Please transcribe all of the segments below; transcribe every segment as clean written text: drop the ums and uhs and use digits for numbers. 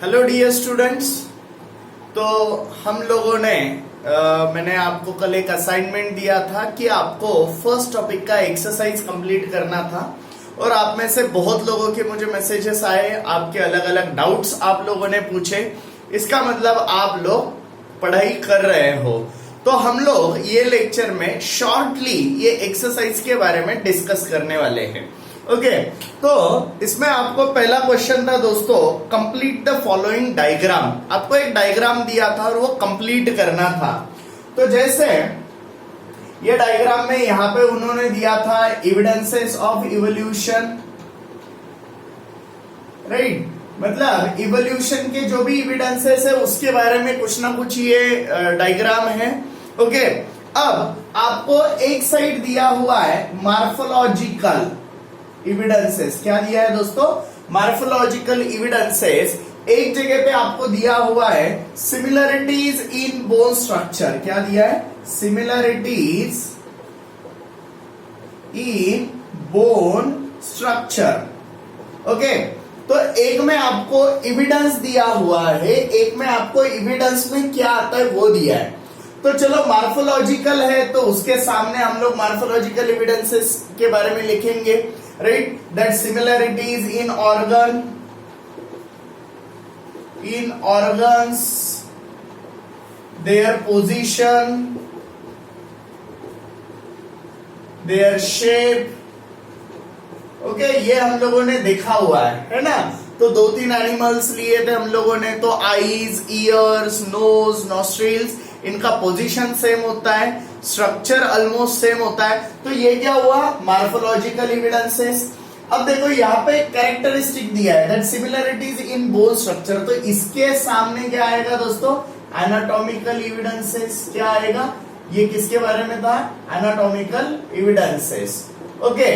Hello dear students. तो हम लोगों ने मैंने आपको कल एक असाइनमेंट दिया था कि आपको फर्स्ट टॉपिक का एक्सरसाइज कंप्लीट करना था और आप में से बहुत लोगों के मुझे मैसेजेस आए, आपके अलग अलग डाउट्स आप लोगों ने पूछे। इसका मतलब आप लोग पढ़ाई कर रहे हो। तो हम लोग ये लेक्चर में शॉर्टली ये एक्सरसाइज के बारे में डिस्कस करने वाले हैं। ओके, तो इसमें आपको पहला क्वेश्चन था दोस्तों, कंप्लीट द फॉलोइंग डायग्राम। आपको एक डायग्राम दिया था और वो कंप्लीट करना था। तो जैसे ये डायग्राम में यहां पे उन्होंने दिया था एविडेंसेस ऑफ इवोल्यूशन, राइट। मतलब इवोल्यूशन के जो भी एविडेंसेस है उसके बारे में कुछ ना कुछ ये डायग्राम है। ओके, अब आपको एक साइड दिया हुआ है मार्फोलॉजिकल एविडेंसेस। क्या दिया है दोस्तों? Morphological evidences. एक जगह पे आपको दिया हुआ है सिमिलरिटीज इन बोन स्ट्रक्चर। क्या दिया है? Similarities in bone structure. Okay, तो एक में आपको एविडेंस दिया हुआ है, एक में आपको एविडेंस में क्या आता है वो दिया है। तो चलो मार्फोलॉजिकल है तो उसके सामने हम लोग मार्फोलॉजिकल एविडेंसेस के बारे में लिखेंगे, right? That similarities in organs, their position, their shape. Okay, ये हम लोगों ने देखा हुआ है ना। तो दो तीन एनिमल्स लिए थे हम लोगों ने। तो आईज, ईयर्स, नोज, नॉस्ट्रिल्स, इनका पोजीशन सेम होता है, स्ट्रक्चर ऑलमोस्ट सेम होता है। तो ये क्या हुआ? Morphological evidences. अब देखो यहाँ पे कैरेक्टरिस्टिक दिया है that similarities in bone structure. तो इसके सामने क्या आएगा दोस्तों? Anatomical evidences. क्या आएगा? ये किसके बारे में था? Anatomical evidences. ओके,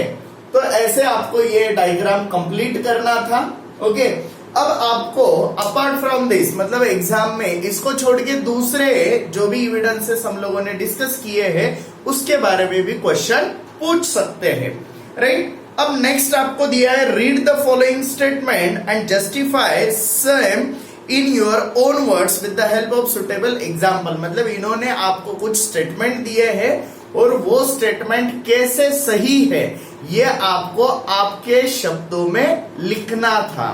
तो ऐसे आपको ये डायग्राम कंप्लीट करना था। ओके, अब आपको अपार्ट फ्रॉम दिस, मतलब एग्जाम में इसको छोड़ के दूसरे जो भी एविडेंसेस हम लोगों ने डिस्कस किए हैं उसके बारे में भी क्वेश्चन पूछ सकते हैं, राइट। अब नेक्स्ट आपको दिया है read the following statement and justify same in your own words with the help of suitable example. मतलब इन्होंने आपको कुछ स्टेटमेंट दिए हैं और वो स्टेटमेंट कैसे सही है ये आपको आपके शब्दों में लिखना था।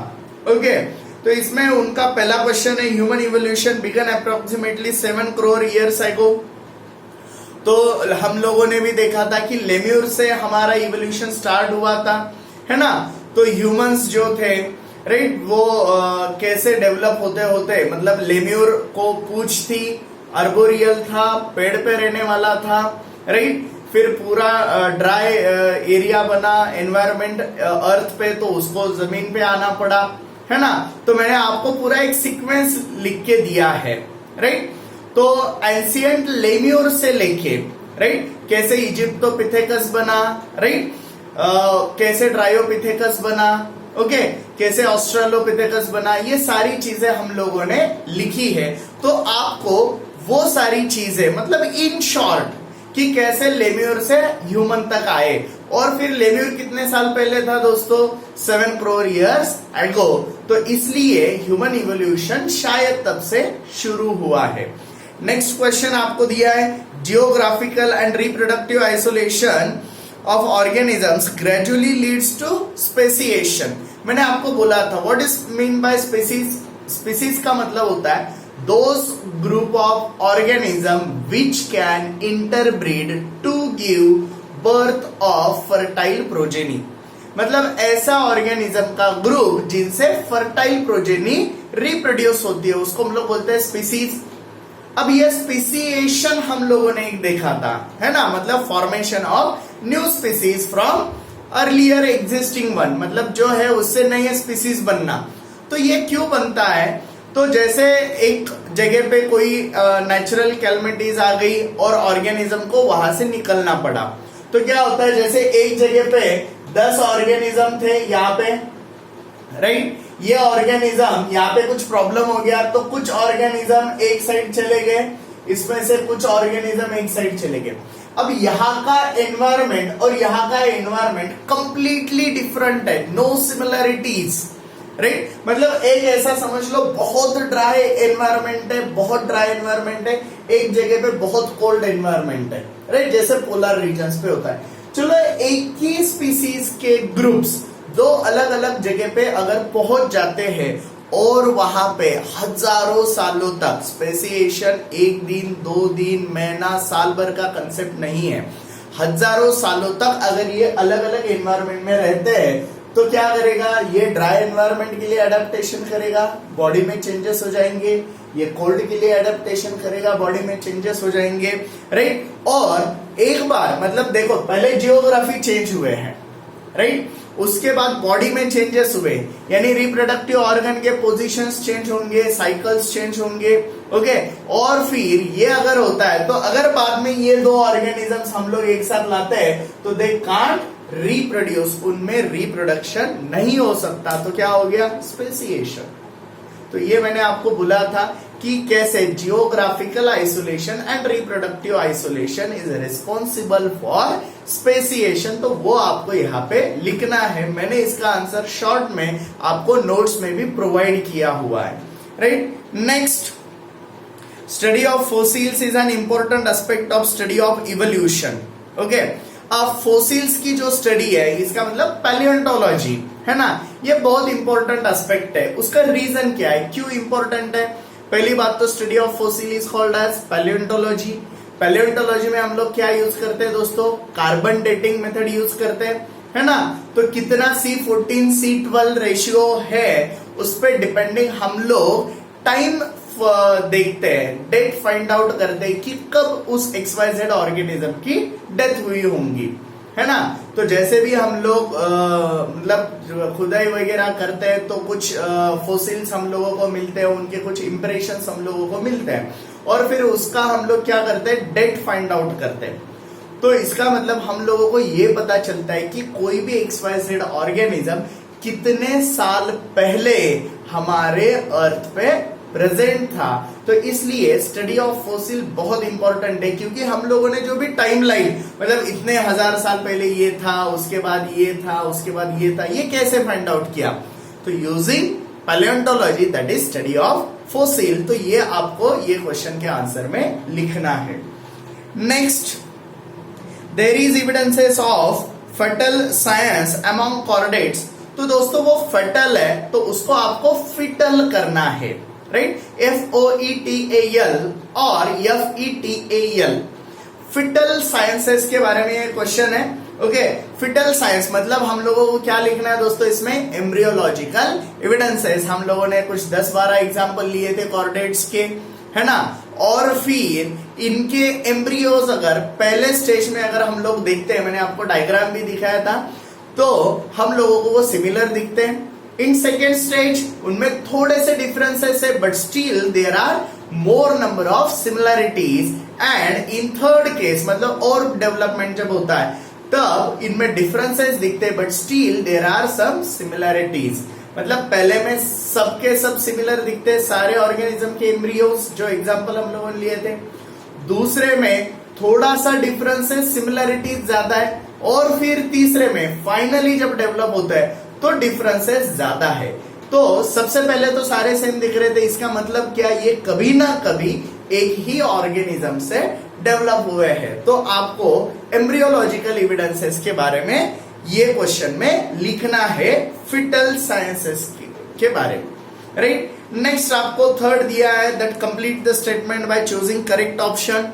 ओके, तो इसमें उनका पहला क्वेश्चन है human evolution began approximately 7 crore years ago. तो हम लोगों ने भी देखा था कि लेम्यूर से हमारा इवोल्यूशन स्टार्ट हुआ था, है ना। तो ह्यूमंस जो थे, राइट, वो कैसे डेवलप होते होते, मतलब लेम्यूर को पूंछ थी, आर्बोरियल था, पेड़ पे रहने वाला था, राइट। फिर पूरा ड्राई एरिया बना, एनवायरमेंट अर्थ पे, तो उसको जमीन पे आना पड़ा, है ना। तो मैंने आपको पूरा एक सीक्वेंस लिख के दिया है, राइट। तो एंशिएंट लेम्यूर से लेके, राइट, कैसे इजिप्टोपिथेकस बना, राइट, कैसे ट्रायोपिथेकस बना, ओके, कैसे ऑस्ट्रेलोपिथेकस बना, ये सारी चीजें हम लोगों ने लिखी है। तो आपको वो सारी चीजें, मतलब इन शॉर्ट, कि कैसे लेम्यूर से ह्यूमन तक आए। और फिर लेम्यूर कितने साल पहले था दोस्तों? 7 करोड़ ईयर्स एगो। तो इसलिए ह्यूमन इवोल्यूशन शायद तब से शुरू हुआ है। नेक्स्ट क्वेश्चन आपको दिया है geographical and reproductive isolation of organisms gradually leads to speciation. मैंने आपको बोला था what is mean by species. Species का मतलब होता है those group of organism which can interbreed to give birth of fertile progeny। मतलब ऐसा ऑर्गेनिज्म का ग्रुप जिनसे फर्टाइल प्रोजेनी रिप्रोड्यूस होती है उसको हम लोग बोलते हैं स्पीसीज। अब ये स्पेसिएशन हम लोगों ने एक देखा था, है ना, मतलब formation of new species from earlier existing one, मतलब जो है उससे नए स्पीसीज बनना। तो ये क्यों बनता है? तो जैसे एक जगह पे कोई नेचुरल कैलमिटीज आ गई और ऑर्गेनिज्म को वहां से निकलना पड़ा, तो क्या होता है, जैसे एक जगह पे 10 ऑर्गेनिज्म थे यहाँ पे, राइट, ये ऑर्गेनिज्म यहाँ पे कुछ प्रॉब्लम हो गया तो कुछ ऑर्गेनिज्म एक साइड चले गए, इसमें से कुछ ऑर्गेनिज्म एक साइड चले गए। अब यहाँ का एनवायरमेंट और यहाँ का एनवायरमेंट कंप्लीटली डिफरेंट है, नो सिमिलरिटीज, राइट मतलब एक ऐसा समझ लो बहुत ड्राई एनवायरमेंट है, बहुत ड्राई एनवायरमेंट है, एक जगह पे बहुत कोल्ड एनवायरमेंट है, राइट जैसे पोलर रीजन्स पे होता है। चलो एक ही स्पीसीज के ग्रुप्स दो अलग अलग जगह पे अगर पहुंच जाते हैं और वहां पे हजारों सालों तक, स्पेसिएशन एक दिन, 2 दिन, महीना, साल भर का कंसेप्ट नहीं है, हजारों सालों तक अगर ये अलग अलग एनवायरमेंट में रहते हैं तो क्या करेगा, ये ड्राई एनवायरमेंट के लिए अडेप्टेशन करेगा, बॉडी में चेंजेस हो जाएंगे, ये कोल्ड के लिए अडेप्टेशन करेगा, बॉडी में चेंजेस हो जाएंगे, राइट। और एक बार मतलब देखो पहले जियोग्राफी चेंज हुए हैं, राइट, उसके बाद बॉडी में चेंजेस हुए, यानी रिप्रोडक्टिव ऑर्गन के पोजीशंस चेंज होंगे, साइकिल्स चेंज होंगे, ओके। और फिर ये अगर होता है तो अगर बाद में ये दो ऑर्गेनिजम्स हम लोग एक साथ लाते हैं तो दे कांट रिप्रोड्यूस, उनमें रिप्रोडक्शन नहीं हो सकता, तो क्या हो गया, स्पेसिएशन। तो ये मैंने आपको बोला था कि कैसे geographical isolation and reproductive isolation is responsible for speciation, तो वो आपको यहाँ पे लिखना है। मैंने इसका आंसर शॉर्ट में आपको नोट्स में भी प्रोवाइड किया हुआ है, right. Next, study of fossils is an important aspect of study of evolution, okay. अब फोसिल्स की जो स्टडी है, इसका मतलब पैलियोंटोलॉजी है ना, ये बहुत इंपॉर्टेंट एस्पेक्ट है। उसका रीजन क्या है, क्यों इंपॉर्टेंट है? पहली बात तो study of fossil is called as palaeontology. Palaeontology में हम लोग क्या यूज करते हैं दोस्तों, कार्बन डेटिंग मेथड यूज करते हैं, है ना। तो कितना C14 C12 रेशियो है उस पर डिपेंडिंग हम लोग टाइम देखते हैं, डेट फाइंड आउट करते हैं कि कब उस XYZ ऑर्गेनिज्म की डेथ हुई होंगी, है ना। तो जैसे भी हम लोग मतलब खुदाई वगैरह करते हैं तो कुछ फोसिल्स हम लोगों को मिलते हैं, उनके कुछ इंप्रेशंस हम लोगों को मिलते हैं, और फिर उसका हम लोग क्या करते हैं, डेट फाइंड आउट करते हैं। तो इसका मतलब हम लोगों को ये पता चलता है कि कोई भी XYZ ऑर्गेनिज्म कितने साल पहले हमारे अर्थ पे प्रेजेंट था। तो इसलिए स्टडी ऑफ फोसिल बहुत इंपॉर्टेंट है, क्योंकि हम लोगों ने जो भी टाइम लाइन मतलब इतने हजार साल पहले ये था, उसके बाद ये था, उसके बाद ये था, ये कैसे फाइंड आउट किया, तो using palaeontology, that is study of fossil. तो ये आपको ये क्वेश्चन के आंसर में लिखना है। Next, there is evidences of fatal science among chordates. तो दोस्तों वो फटल है तो उसको आपको फिटल करना है, राइट, FOETAL और FETAL। फिटल साइंसेस के बारे में ये क्वेश्चन है, ओके। फिटल साइंस मतलब हम लोगों को क्या लिखना है दोस्तों, इसमें एम्ब्रियोलॉजिकल एविडेंसेस। हम लोगों ने कुछ 10-12 एग्जांपल लिए थे कॉर्डेट्स के, है ना। और फिर इनके एम्ब्रियोज अगर पहले स्टेज में अगर हम लोग देखते हैं, मैंने आपको डायग्राम भी दिखाया था, तो हम लोगों को वो सिमिलर दिखते हैं। इन सेकेंड स्टेज उनमें थोड़े से डिफरेंसेस है, but still there are more number of similarities. And in third case मतलब और डेवलपमेंट जब होता है तब इनमें डिफरेंसेस दिखते हैं, but still there are some similarities. मतलब पहले में सबके सब सिमिलर दिखते हैं, सारे ऑर्गेनिज्म के एम्ब्रियोज जो एग्जांपल हम लोगों ने लिए थे। दूसरे में थोड़ा सा डिफरेंसेस, सिमिलैरिटीज ज्यादा है, और फिर तीसरे में फाइनली जब डेवलप होता है तो डिफरेंसेस ज्यादा है। तो सबसे पहले तो सारे सेम दिख रहे थे, इसका मतलब क्या, ये कभी ना कभी एक ही ऑर्गेनिज्म से डेवलप हुए हैं। तो आपको एम्ब्रियोलॉजिकल एविडेंसेस के बारे में ये क्वेश्चन में लिखना है, फिटल साइंसेस के बारे में, राइट। नेक्स्ट आपको थर्ड दिया है, that complete the statement by choosing correct option.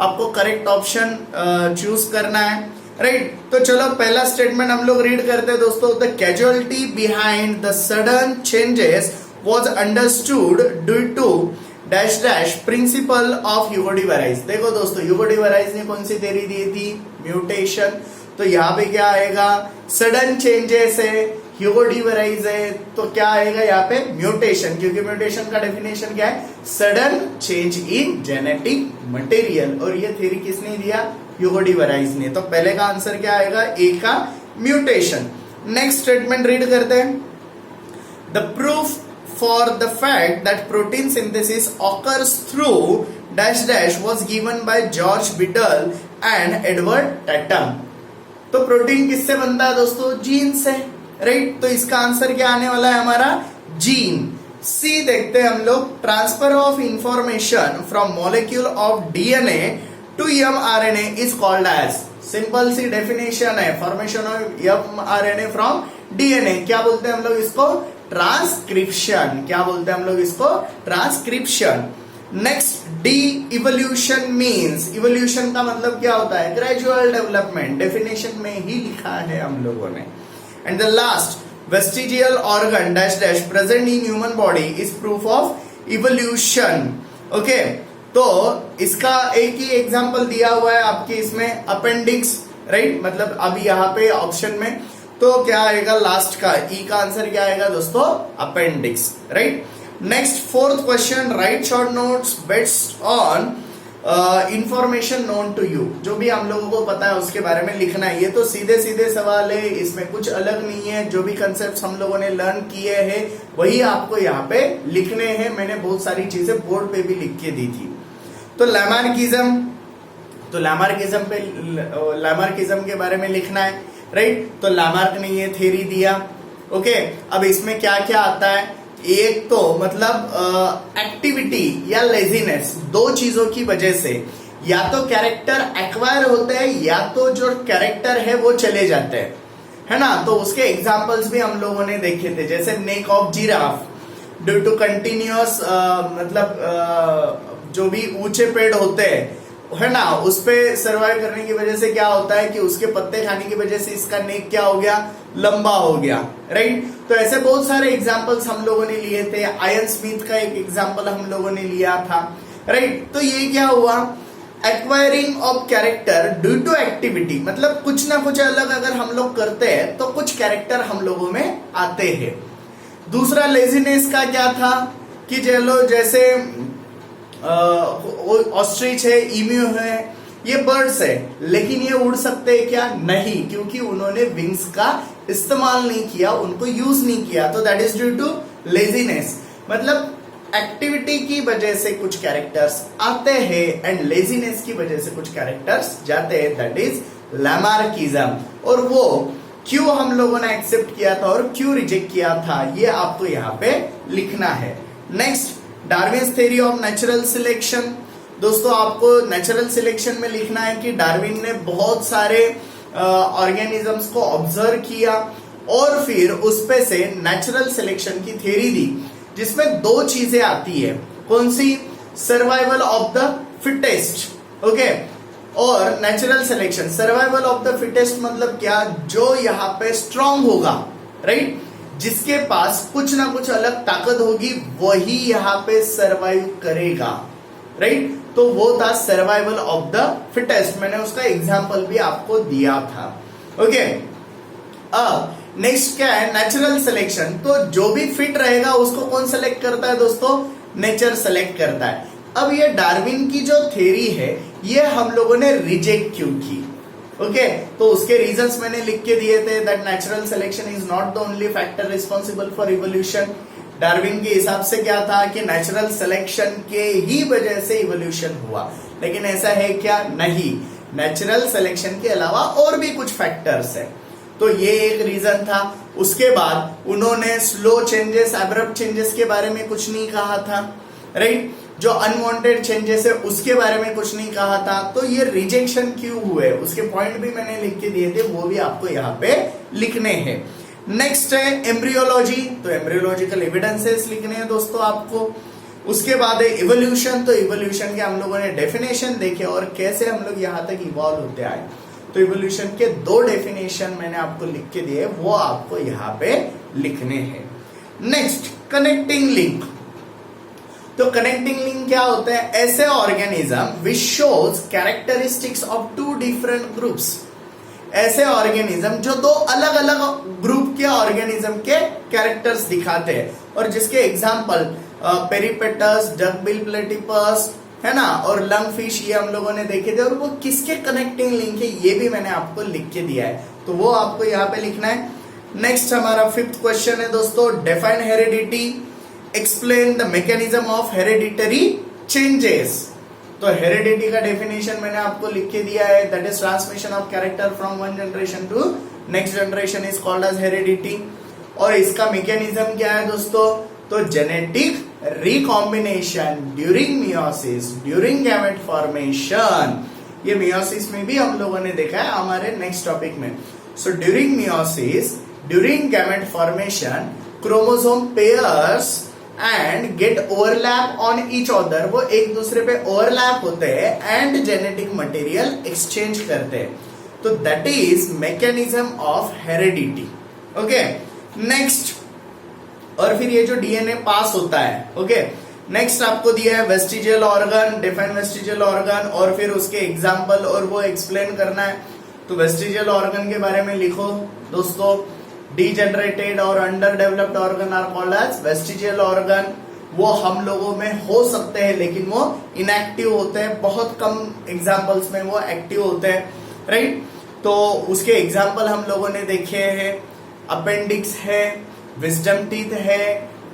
आपको करेक्ट ऑप्शन चूज करना है, राइट। तो चलो पहला स्टेटमेंट हम लोग रीड करते हैं दोस्तों। The causality behind the sudden changes was understood due to dash dash principle of Hugo de Vries. देखो दोस्तों, ह्यूगो डी वेराइज ने कौन सी थ्योरी दी थी, म्यूटेशन। तो यहाँ पे क्या आएगा, सडन चेंजेस है, ह्यूगो डी वेराइज है, तो क्या आएगा यहाँ पे, म्यूटेशन। क्योंकि म्यूटेशन का डेफिनेशन क्या है, sudden change in genetic material. और ये थ्योरी किसने दिया, ह्यूगो डी वेराइज ने। तो पहले का आंसर क्या आएगा, ए का म्यूटेशन। नेक्स्ट स्टेटमेंट रीड करते हैं। The proof for the fact that protein synthesis occurs through dash dash was given by George Beadle and Edward Tatum. तो प्रोटीन किससे बनता है दोस्तों, जीन से, राइट। तो इसका आंसर क्या आने वाला है हमारा, जीन। सी देखते हैं हम लोग, transfer of information from molecule of DNA to mRNA is called as. Simple सी डेफिनेशन है, formation of mRNA from DNA, क्या बोलते हैं हम लोग इसको? ट्रांसक्रिप्शन। क्या बोलते हैं हम लोग इसको? Transcription. Next, D evolution means, evolution का मतलब क्या होता है? ग्रेजुअल डेवलपमेंट, डेफिनेशन में ही लिखा है हम लोगों ने। And the last, vestigial organ dash dash present in human body is proof of evolution. Okay, तो इसका एक ही एग्जांपल दिया हुआ है आपके इसमें, अपेंडिक्स, राइट? मतलब अभी यहाँ पे ऑप्शन में तो क्या आएगा लास्ट का, ई का आंसर क्या आएगा दोस्तों? Appendix, right? Next, fourth question, write short notes based on information known to you. जो भी हम लोगों को पता है उसके बारे में लिखना है। ये तो सीधे सीधे सवाल है, इसमें कुछ अलग नहीं है। जो भी कंसेप्ट हम लोगों ने लर्न किए हैं वही आपको यहाँ पे लिखने हैं। मैंने बहुत सारी चीजें बोर्ड पे भी लिख के दी थी। तो लैमार्किज्म, तो लैमार्किज्म के बारे में लिखना है, राइट? तो लैमार्क ने ये थ्योरी दिया। ओके, अब इसमें क्या क्या आता है? एक तो मतलब एक्टिविटी या लेजीनेस, दो चीजों की वजह से या तो कैरेक्टर एक्वायर होते हैं या तो जो कैरेक्टर है वो चले जाते हैं, है ना? तो उसके एग्जांपल्स भी हम लोगों ने देखे थे, जैसे neck of giraffe due to continuous, मतलब जो भी ऊंचे पेड़ होते हैं, है ना, उस पे सर्वाइव करने की वजह से क्या होता है कि उसके पत्ते खाने की वजह से इसका नेक क्या हो गया? लंबा हो गया, राइट? तो ऐसे बहुत सारे एग्जांपल्स हम लोगों ने लिए थे। आयन स्मिथ का एक एग्जांपल हम लोगों ने लिया था, राइट? तो ये क्या हुआ? Acquiring of character due to activity, मतलब कुछ ना कुछ अलग अगर हम लोग करते हैं तो कुछ कैरेक्टर हम लोगों में आते हैं। दूसरा लेजीनेस का क्या था कि चलो जैसे ऑस्ट्रिच है, ईम्यू है, ये बर्ड्स है, लेकिन ये उड़ सकते हैं क्या? नहीं, क्योंकि उन्होंने विंग्स का इस्तेमाल नहीं किया, उनको यूज नहीं किया, तो that is due to laziness. मतलब एक्टिविटी की वजह से कुछ कैरेक्टर्स आते हैं एंड लेजीनेस की वजह से कुछ कैरेक्टर्स जाते हैं, दैट इज लैमार्किज्म। और वो क्यों हम लोगों ने एक्सेप्ट किया था और क्यों रिजेक्ट किया था, ये आपको यहाँ पे लिखना है। Next, Darwin's theory of natural selection. दोस्तों आपको नेचुरल सिलेक्शन में लिखना है कि डार्विन ने बहुत सारे ऑर्गेनिजम्स को ऑब्जर्व किया और फिर उस पे से नेचुरल सिलेक्शन की थ्योरी दी, जिसमें दो चीजें आती है। कौन सी? Survival of the fittest, okay, और natural selection. Survival of the fittest मतलब क्या? जो यहाँ पे स्ट्रांग होगा, राइट? जिसके पास कुछ ना कुछ अलग ताकत होगी वही यहाँ पे सर्वाइव करेगा, राइट? तो वो था सर्वाइवल ऑफ द फिटेस्ट। मैंने उसका एग्जांपल भी आपको दिया था, ओके। अब नेक्स्ट क्या है? Natural selection. तो जो भी फिट रहेगा उसको कौन सेलेक्ट करता है दोस्तों? नेचर सेलेक्ट करता है। अब ये डार्विन की जो थ्योरी है ये हम लोगों ने रिजेक्ट क्यों की? ओके, तो उसके रीजंस मैंने लिख के दिए थे, that natural selection is not the only factor responsible for evolution. Darwin के हिसाब से क्या था कि नेचुरल सिलेक्शन के ही वजह से इवोल्यूशन हुआ, लेकिन ऐसा है क्या? नहीं, नेचुरल सिलेक्शन के अलावा और भी कुछ फैक्टर्स है। तो ये एक रीजन था। उसके बाद उन्होंने स्लो चेंजेस, एब्रप्ट चेंजेस के बारे में कुछ नहीं कहा था, राइट? जो अनवांटेड चेंजेस है उसके बारे में कुछ नहीं कहा था। तो ये रिजेक्शन क्यों हुए उसके पॉइंट भी मैंने लिख के दिए थे, वो भी आपको यहाँ पे लिखने हैं। नेक्स्ट है एम्ब्रियोलॉजी, तो एम्ब्रियोलॉजिकल एविडेंसेस लिखने हैं दोस्तों आपको। उसके बाद है इवोल्यूशन, तो इवोल्यूशन के हम लोगों ने डेफिनेशन देखे और कैसे हम लोग यहाँ तक इवॉल्व होते आए। तो इवोल्यूशन के दो डेफिनेशन मैंने आपको लिख के दिए, वो आपको यहाँ पे लिखने हैं। Next, connecting link. तो कनेक्टिंग लिंक क्या होता है? ऐसे organism which shows characteristics of two different groups. ऐसे ऑर्गेनिज्म जो दो अलग अलग ग्रुप के ऑर्गेनिज्म के कैरेक्टर्स दिखाते हैं, और जिसके एग्जांपल पेरिपेटस, डकबिल प्लेटिपस, है ना, और लंग फिश, ये हम लोगों ने देखे थे। और वो किसके कनेक्टिंग लिंक है ये भी मैंने आपको लिख के दिया है, तो वो आपको यहाँ पे लिखना है। नेक्स्ट हमारा फिफ्थ क्वेश्चन है दोस्तों, define heredity, explain the mechanism of hereditary changes. तो हेरिडिटी का डेफिनेशन मैंने आपको लिख के दिया है, that is transmission of character from one generation to next generation is called as heredity. और इसका मैकेनिज्म क्या है दोस्तों? तो genetic recombination during meiosis, during gamete formation, ये मियोसिस में भी हम लोगों ने देखा है हमारे नेक्स्ट टॉपिक में। So during meiosis, during gamete formation, chromosome pairs and get overlap on each other, वो एक दूसरे पे ओवरलैप होते हैं एंड जेनेटिक मटेरियल एक्सचेंज करते हैं। तो that is mechanism of heredity. Okay, next, और फिर ये जो डीएनए पास होता है, ओके, नेक्स्ट आपको दिया है vestigial organ, define vestigial organ, और फिर उसके एग्जाम्पल और वो एक्सप्लेन करना है। तो वेस्टिजियल ऑर्गन के बारे में लिखो दोस्तों, डीजेनरेटेड और underdeveloped organ are called as vestigial organ. वो हम लोगों में हो सकते हैं लेकिन वो इनएक्टिव होते हैं, बहुत कम एग्जाम्पल्स में वो एक्टिव होते हैं, राइट। तो उसके एग्जाम्पल हम लोगों ने देखे हैं, अपेंडिक्स है, विजडम टीथ है,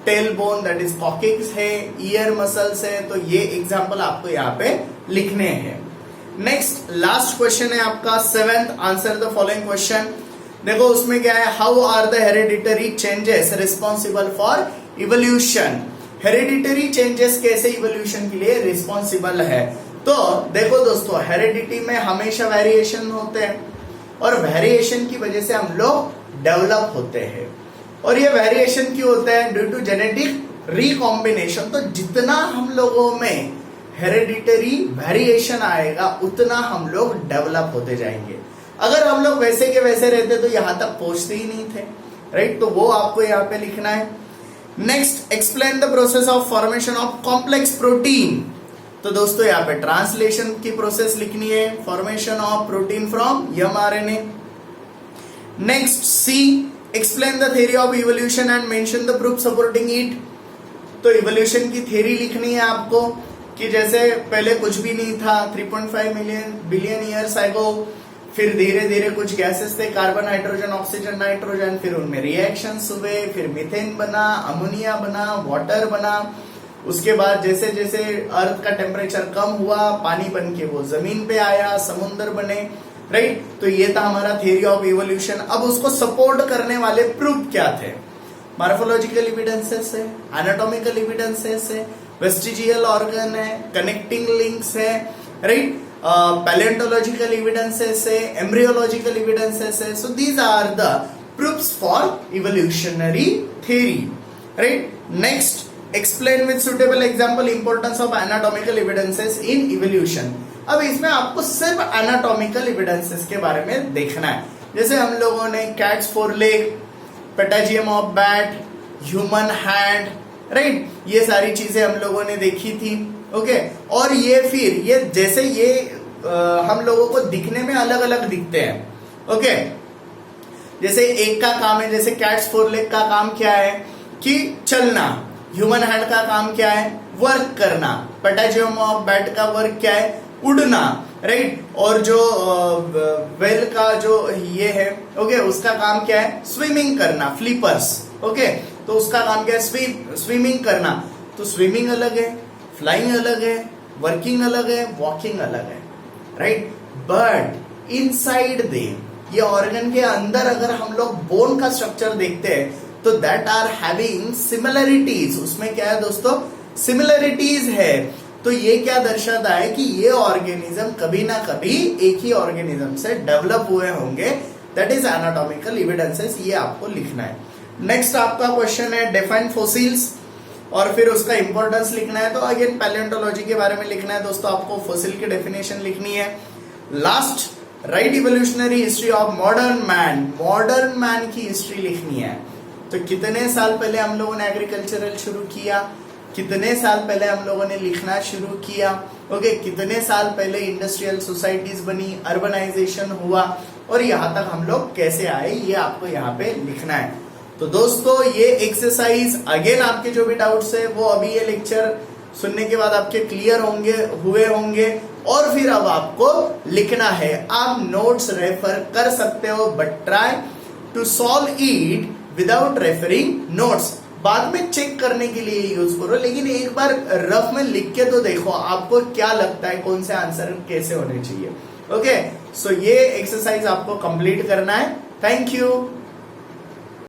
tail bone that is coccyx है, ईयर मसल्स है। तो ये एग्जाम्पल आपको यहाँ पे लिखने हैं। नेक्स्ट लास्ट क्वेश्चन है आपका 7th, answer the following question. देखो उसमें क्या है, how are the hereditary changes responsible for evolution. Hereditary changes कैसे इवोल्यूशन के लिए रिस्पॉन्सिबल है। तो देखो दोस्तों, हेरिडिटी में हमेशा वेरिएशन होते हैं और वेरिएशन की वजह से हम लोग डेवलप होते हैं। और ये वेरिएशन क्यों होता है, ड्यू टू जेनेटिक रिकॉम्बिनेशन। तो जितना हम लोगों में हेरिडिटरी वेरिएशन आएगा उतना हम लोग डेवलप होते जाएंगे। अगर हम लोग वैसे के वैसे रहते तो यहां तक पहुंचते ही नहीं थे, राइट। तो वो आपको यहाँ पे लिखना है। Next, explain the process of formation of complex protein. तो दोस्तों यहाँ पे ट्रांसलेशन की प्रोसेस लिखनी है, formation of protein from mRNA। Next, C, explain the theory of evolution and mention the proof supporting it. तो इवोल्यूशन की थ्योरी लिखनी है आपको कि जैसे पहले कुछ भी नहीं था, 3.5 बिलियन ईयर्स अगो, फिर धीरे धीरे कुछ गैसेस थे, कार्बन, हाइड्रोजन, ऑक्सीजन, नाइट्रोजन, फिर उनमें रिएक्शंस हुए, फिर मीथेन बना, अमोनिया बना, वाटर बना। उसके बाद जैसे जैसे अर्थ का टेम्परेचर कम हुआ, पानी बन के वो जमीन पे आया, समुद्र बने, राइट। तो ये था हमारा थ्योरी ऑफ इवोल्यूशन। अब उसको सपोर्ट करने वाले प्रूफ क्या थे, मॉर्फोलॉजिकल एविडेंसेस है, एनाटॉमिकल एविडेंसेस है, वेस्टिजियल ऑर्गन है, कनेक्टिंग लिंक्स है, राइट, पैलेंटोलॉजिकल एविडेंसेस है, एम्ब्रियोलॉजिकल एविडेंसेस है। So these are the proofs for evolutionary theory, right. Next, explain with suitable example importance of anatomical evidences in evolution. अब इसमें आपको सिर्फ anatomical evidences के बारे में देखना है। जैसे हम लोगों ने cats 4 leg, patagium of bat, human hand, right, ये सारी चीजें हम लोगों ने देखी थी, ओके। और ये फिर ये जैसे ये हम लोगों को दिखने में अलग अलग दिखते हैं, ओके। जैसे एक का काम है, जैसे कैट्स 4 लेग का काम क्या है कि चलना, ह्यूमन हैंड का काम क्या है, वर्क करना, पेटाजियम ऑफ बैट का वर्क क्या है, उड़ना, राइट। और जो वेल का जो ये है, ओके, उसका काम क्या है, स्विमिंग करना, फ्लिपर्स, ओके। तो उसका काम क्या है, स्विमिंग करना। तो स्विमिंग अलग है, फ्लाइंग अलग है, वर्किंग अलग है, वॉकिंग अलग है, राइट। बट इनसाइड देम, ये ऑर्गन के अंदर अगर हम लोग बोन का स्ट्रक्चर देखते हैं तो दैट आर हैविंग सिमिलरिटीज। उसमें क्या है दोस्तों, सिमिलरिटीज है। तो ये क्या दर्शाता है कि ये ऑर्गेनिज्म कभी ना कभी एक ही ऑर्गेनिज्म से डेवलप हुए होंगे, दैट इज एनाटॉमिकल एविडेंसेस। ये आपको लिखना है। नेक्स्ट आपका क्वेश्चन है डिफाइन फॉसिल्स, और फिर उसका इंपॉर्टेंस लिखना है। तो अगेन पैलेंटोलॉजी के बारे में लिखना है दोस्तों, आपको फॉसिल की डेफिनेशन लिखनी है। Last, right evolutionary history of modern man, modern man की हिस्ट्री लिखनी है। तो कितने साल पहले हम लोगों ने एग्रीकल्चरल शुरू किया, कितने साल पहले हम लोगों ने लिखना शुरू किया, ओके, कितने साल पहले इंडस्ट्रियल सोसाइटीज बनी, अर्बनाइजेशन हुआ, और यहाँ तक हम लोग कैसे आए, ये आपको यहाँ पे लिखना है। तो दोस्तों ये एक्सरसाइज, अगेन आपके जो भी डाउट्स है वो अभी ये लेक्चर सुनने के बाद आपके क्लियर हुए होंगे। और फिर अब आपको लिखना है, आप नोट्स रेफर कर सकते हो, but try to solve it without referring notes. बाद में चेक करने के लिए यूज करो, लेकिन एक बार रफ में लिख के तो देखो आपको क्या लगता है, कौन से आंसर कैसे होने चाहिए, ओके। सो ये एक्सरसाइज आपको कंप्लीट करना है। Thank you.